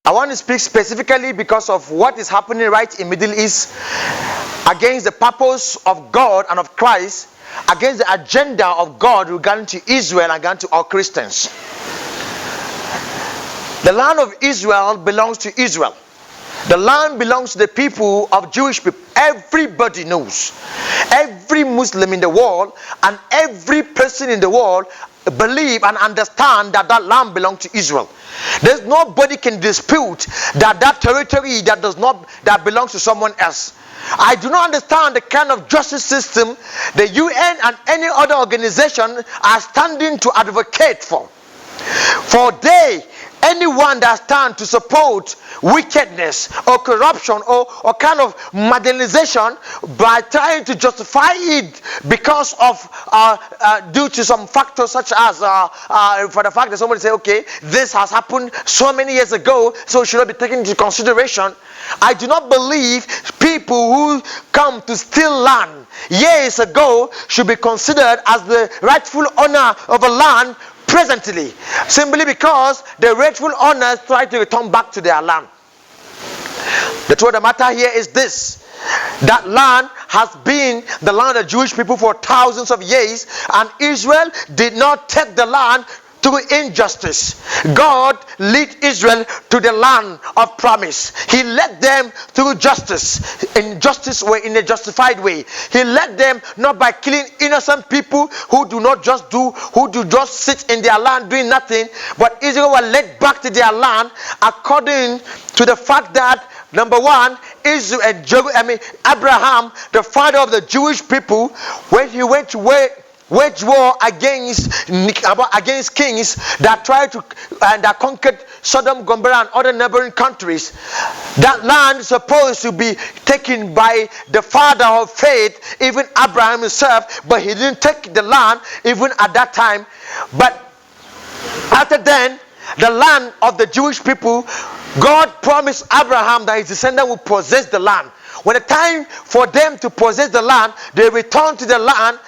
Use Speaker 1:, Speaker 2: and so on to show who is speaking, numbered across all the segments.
Speaker 1: I want to speak specifically because of what is happening right in Middle East against the purpose of God and of Christ, against the agenda of God regarding to Israel and regarding to all Christians. The land of Israel belongs to Israel. The land belongs to the people of Jewish people. Everybody knows. Every Muslim in the world and every person in the world believe and understand that that land belongs to Israel. There's nobody can dispute that that territory that belongs to someone else. I do not understand the kind of justice system the UN and any other organization are standing to advocate for. For anyone that stands to support wickedness or corruption or kind of marginalization by trying to justify it because of due to some factors such as for the fact that somebody say, okay, this has happened so many years ago, so it should not be taken into consideration. I do not believe people who come to steal land years ago should be considered as the rightful owner of a land presently, simply because the rightful owners try to return back to their land. The truth of the matter here is this: that land has been the land of the Jewish people for thousands of years, and Israel did not take the land through injustice. God led Israel to the land of promise. He led them through justice, in a justified way. He led them not by killing innocent people who do just sit in their land doing nothing, but Israel was led back to their land according to the fact that, number one, Abraham, the father of the Jewish people, when he went to wage war against kings that tried to that conquered Sodom, Gomorrah and other neighboring countries. That land is supposed to be taken by the father of faith, even Abraham himself, but he didn't take the land even at that time. But after then, the land of the Jewish people, God promised Abraham that his descendant will possess the land. When the time for them to possess the land, they return to the land,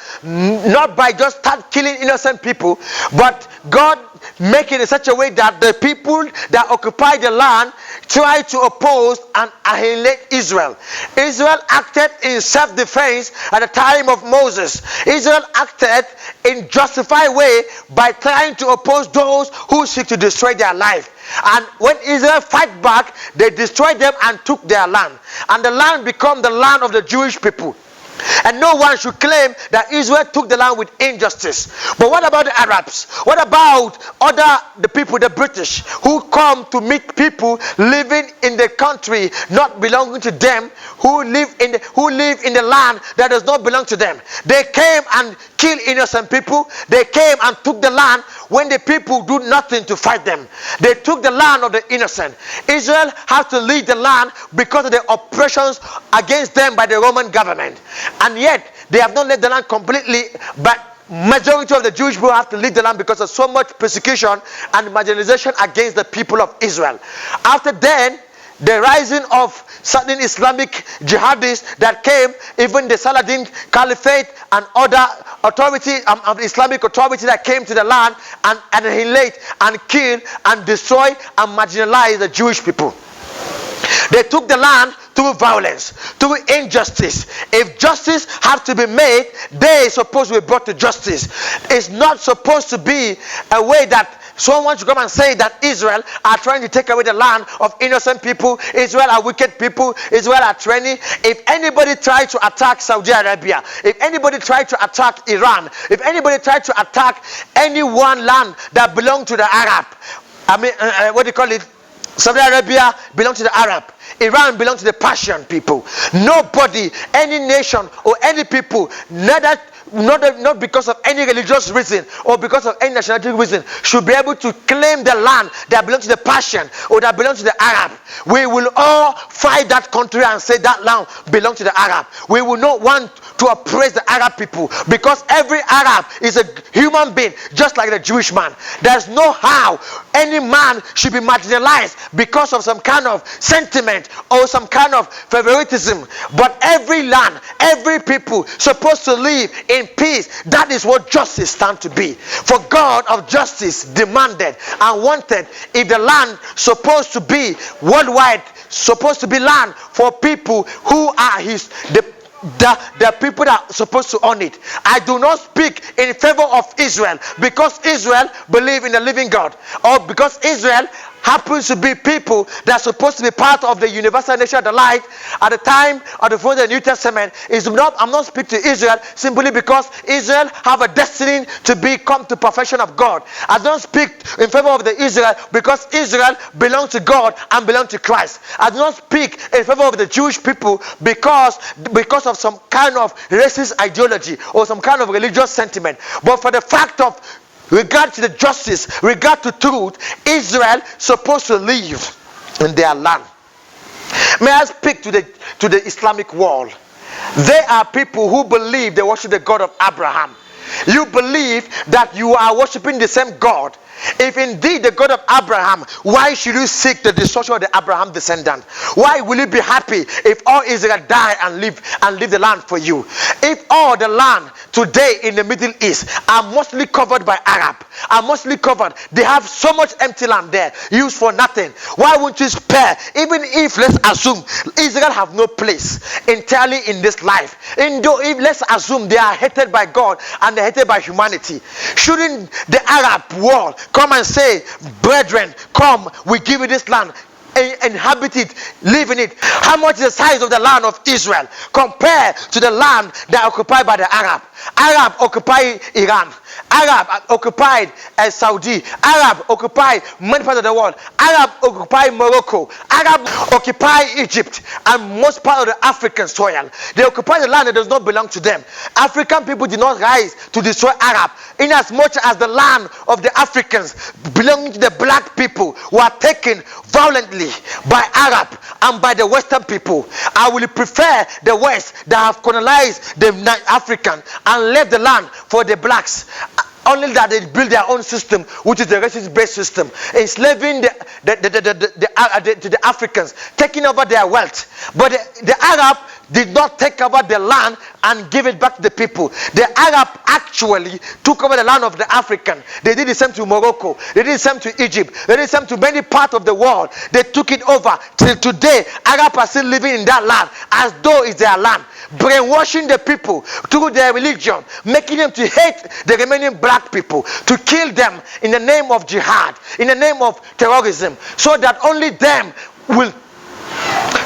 Speaker 1: not by just start killing innocent people, but God make it in such a way that the people that occupy the land try to oppose and annihilate Israel. Israel acted in self-defense at the time of Moses. Israel acted in justified way by trying to oppose those who seek to destroy their life. And when Israel fight back, they destroyed them and took their land. And the land became the land of the Jewish people. And no one should claim that Israel took the land with injustice. But what about the Arabs? What about the people, the British, who come to meet people living in the country not belonging to them, who live in the land that does not belong to them? They came and killed innocent people. They came and took the land when the people do nothing to fight them. They took the land of the innocent. Israel has to leave the land because of the oppressions against them by the Roman government. And yet, they have not left the land completely, but majority of the Jewish people have to leave the land because of so much persecution and marginalization against the people of Israel. After then, the rising of certain Islamic jihadists that came, even the Saladin Caliphate and other authority of Islamic authority that came to the land and annihilate and kill and destroy and marginalize the Jewish people. They took the land through violence, through injustice. If justice has to be made, they are supposed to be brought to justice. It's not supposed to be a way that someone should come and say that Israel are trying to take away the land of innocent people. Israel are wicked people. Israel are tyranny. If anybody tries to attack Saudi Arabia, if anybody tries to attack Iran, if anybody tries to attack any one land that belongs to the Arab, Saudi Arabia belongs to the Arab. Iran belongs to the Persian people. Nobody, any nation or any people, not because of any religious reason or because of any nationality reason, should be able to claim the land that belongs to the Persian or that belongs to the Arab. We will all fight that country and say that land belongs to the Arab. We will not want to oppress the Arab people, because every Arab is a human being just like the Jewish man. There's no how any man should be marginalized because of some kind of sentiment or some kind of favoritism. But every land, every people supposed to live in in peace. That is what justice stands to be. For God of justice demanded and wanted, if the land supposed to be worldwide, supposed to be land for people who are the people that are supposed to own it. I do not speak in favor of Israel because Israel believe in the living God, or because Israel happens to be people that are supposed to be part of the universal nation of the light at the time of the New Testament. I'm not speaking to Israel simply because Israel have a destiny to come to perfection of God. I don't speak in favor of the Israel because Israel belongs to God and belongs to Christ. I do not speak in favor of the Jewish people because of some kind of racist ideology or some kind of religious sentiment, but for the fact of regard to the justice, regard to truth, Israel supposed to live in their land. May I speak to the Islamic world? They are people who believe they worship the God of Abraham. You believe that you are worshiping the same God. If indeed the God of Abraham, why should you seek the destruction of the Abraham descendant? Why will you be happy if all Israel die and leave the land for you? If all the land today in the Middle East are mostly covered by Arab, are mostly covered, they have so much empty land there used for nothing. Why won't you spare? Even if, let's assume, Israel have no place entirely in this life, if let's assume they are hated by God and they're hated by humanity, shouldn't the Arab world come and say, brethren, come, we give you this land, inhabit it, live in it? How much is the size of the land of Israel compared to the land that occupied by the Arab? Arab occupied Iran. Arab occupied Saudi. Arab occupied many parts of the world. Arab occupied Morocco. Arab occupied Egypt and most part of the African soil. They occupy the land that does not belong to them. African people did not rise to destroy Arab, in as much as the land of the Africans belonging to the black people were taken violently by Arab and by the Western people. I will prefer the West that have colonized the African and left the land for the blacks. Only that they build their own system, which is the racist-based system, enslaving the Africans, taking over their wealth. But the Arab did not take over the land and give it back to the people. The Arab actually took over the land of the African. They did the same to Morocco. They did the same to Egypt. They did the same to many parts of the world. They took it over. Till today, Arabs are still living in that land as though it's their land, brainwashing the people through their religion, making them to hate the remaining black people, to kill them in the name of jihad, in the name of terrorism, so that only them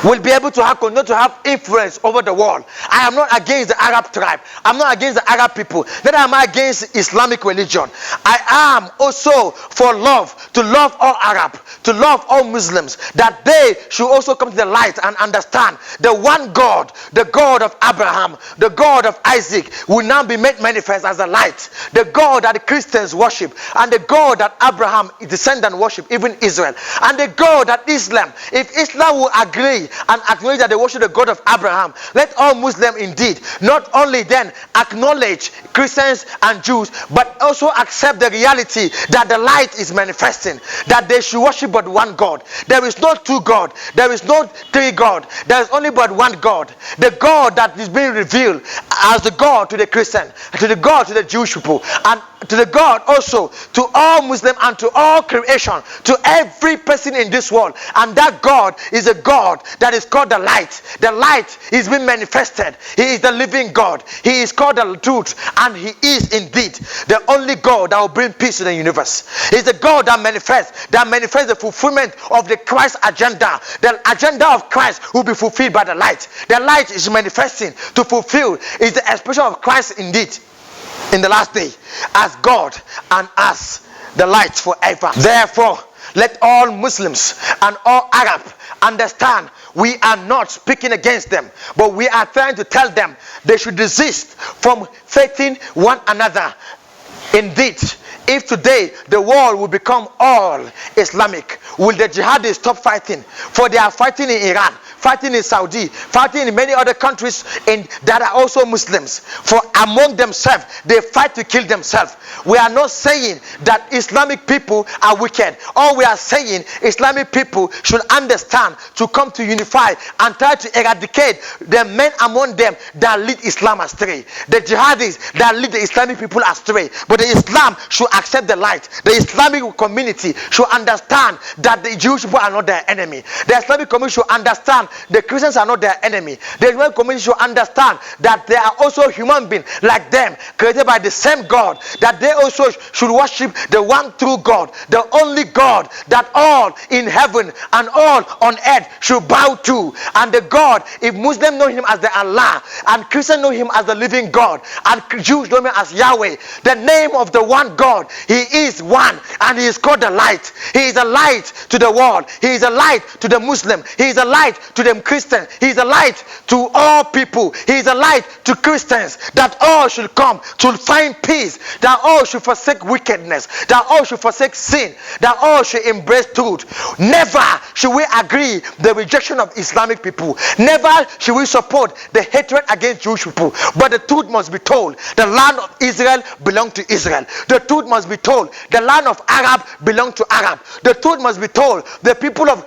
Speaker 1: will be able to have influence over the world. I am not against the Arab tribe. I'm not against the Arab people. Neither am I against Islamic religion. I am also for love, to love all Arab, to love all Muslims, that they should also come to the light and understand the one God, the God of Abraham, the God of Isaac, will now be made manifest as a light. The God that the Christians worship, and the God that Abraham, his descendant, worship, even Israel, and the God that Islam, if Islam will agree and acknowledge that they worship the God of Abraham, let all Muslims indeed not only then acknowledge Christians and Jews, but also accept the reality that the light is manifesting, that they should worship but one God. There is no two God, there is no three God, there is only but one God. The God that is being revealed as the God to the Christian, to the God to the Jewish people, and to the God also to all Muslims and to all creation, to every person in this world. And that God is a God that is called the light. The light is being manifested. He is the living God. He is called the truth, and he is indeed the only God that will bring peace to the universe. He is the God that manifests the fulfillment of the Christ agenda. The agenda of Christ will be fulfilled by the light. The light is manifesting to fulfill, is the expression of Christ indeed in the last day, as God and as the light forever. Therefore, let all Muslims and all Arab understand we are not speaking against them, but we are trying to tell them they should desist from faithing one another. Indeed, if today the world will become all Islamic, will the jihadists stop fighting? For they are fighting in Iran, fighting in Saudi, fighting in many other countries that are also Muslims. For among themselves, they fight to kill themselves. We are not saying that Islamic people are wicked. All we are saying, Islamic people should understand to come to unify and try to eradicate the men among them that lead Islam astray, the jihadis that lead the Islamic people astray. But the Islam should accept the light. The Islamic community should understand that the Jewish people are not their enemy. The Islamic community should understand the Christians are not their enemy. The Islamic community should understand that they are also human beings like them, created by the same God, that they also should worship the one true God, the only God that all in heaven and all on earth should bow to. And the God, if Muslims know him as the Allah, and Christians know him as the living God, and Jews know him as Yahweh, the name of the one God, he is one, and he is called the light. He is a light to the world. He is a light to the Muslim. He is a light to the Christian. He is a light to all people. He is a light to Christians, that all should come to find peace, that all should forsake wickedness, that all should forsake sin, that all should embrace truth. Never should we agree the rejection of Islamic people. Never should we support the hatred against Jewish people. But the truth must be told. The land of Israel belongs to Israel. The truth must be told. The land of Arab belongs to Arab. The truth must be told. The people of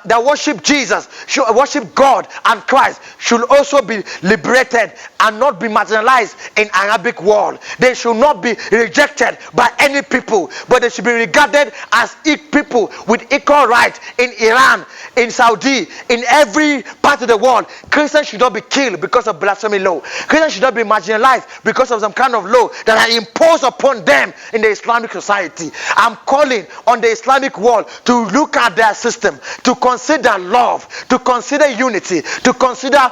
Speaker 1: that worship Jesus, should worship God and Christ, should also be liberated and not be marginalized in Arabic world. They should not be rejected by any people, but they should be regarded as people with equal rights in Iran, in Saudi, in every part of the world. Christians should not be killed because of blasphemy law. Christians should not be marginalized because of some kind of law that are imposed upon them in the Islamic society. I'm calling on the Islamic world to look at their system, to consider love, to consider unity, to consider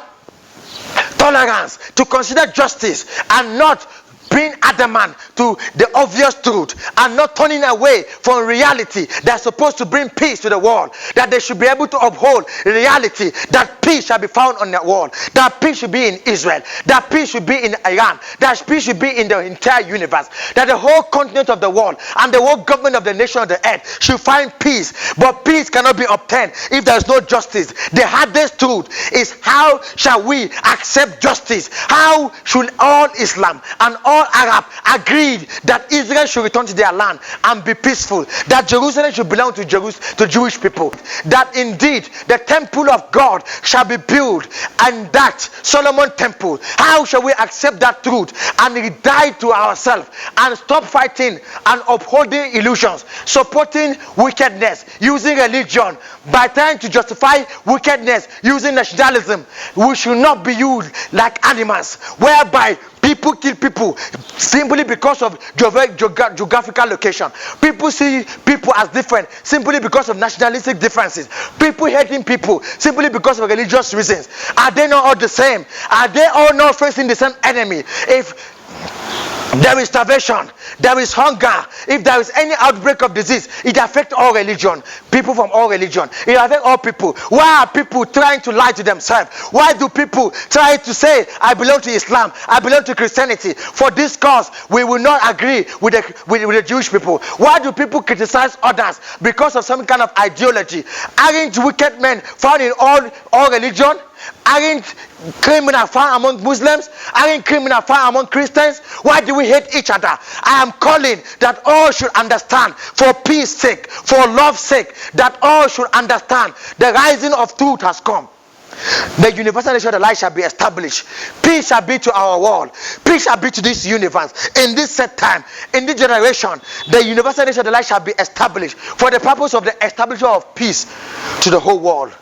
Speaker 1: tolerance, to consider justice, and not being adamant to the obvious truth, and not turning away from reality that's supposed to bring peace to the world. That they should be able to uphold reality, that peace shall be found on the world, that peace should be in Israel, that peace should be in Iran, that peace should be in the entire universe, that the whole continent of the world and the whole government of the nation of the earth should find peace. But peace cannot be obtained if there is no justice. The hardest truth is, how shall we accept justice? How should all Islam and all Arab agreed that Israel should return to their land and be peaceful, that Jerusalem should belong to Jewish people, that indeed the temple of God shall be built, and that Solomon temple? How shall we accept that truth and die to ourselves and stop fighting and upholding illusions, supporting wickedness, using religion by trying to justify wickedness using nationalism? We should not be used like animals, whereby people kill people simply because of geographical location. People see people as different simply because of nationalistic differences. People hating people simply because of religious reasons. Are they not all the same? Are they all not facing the same enemy? If there is starvation, there is hunger, if there is any outbreak of disease, it affects all religion, people from all religion. It affects all people. Why are people trying to lie to themselves? Why do people try to say, I belong to Islam, I belong to Christianity? For this cause, we will not agree with the Jewish people. Why do people criticize others? Because of some kind of ideology. Aren't wicked men found in all religion? Aren't criminals found among Muslims? Aren't criminals found among Christians? Why do we hate each other? I am calling that all should understand, for peace sake, for love's sake, that all should understand the rising of truth has come. The universal nation of the light shall be established. Peace shall be to our world. Peace shall be to this universe. In this set time, in this generation, the universal nation of the light shall be established for the purpose of the establishment of peace to the whole world.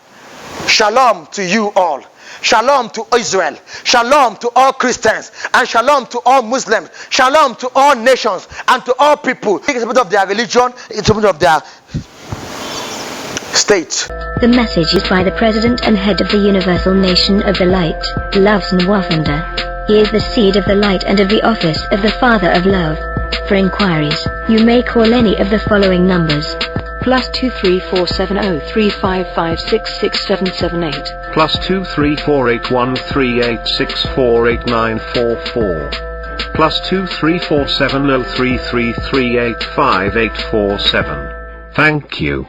Speaker 1: Shalom to you all. Shalom to Israel. Shalom to all Christians. And shalom to all Muslims. Shalom to all nations and to all people. It's of their religion, it's of their state.
Speaker 2: The message is by the President and Head of the Universal Nation of the Light, Loves Nwafanda. He is the seed of the light and of the office of the Father of Love. For inquiries, you may call any of the following numbers.
Speaker 3: +2347035566778 +2348138648944 +2347033385847. Thank you.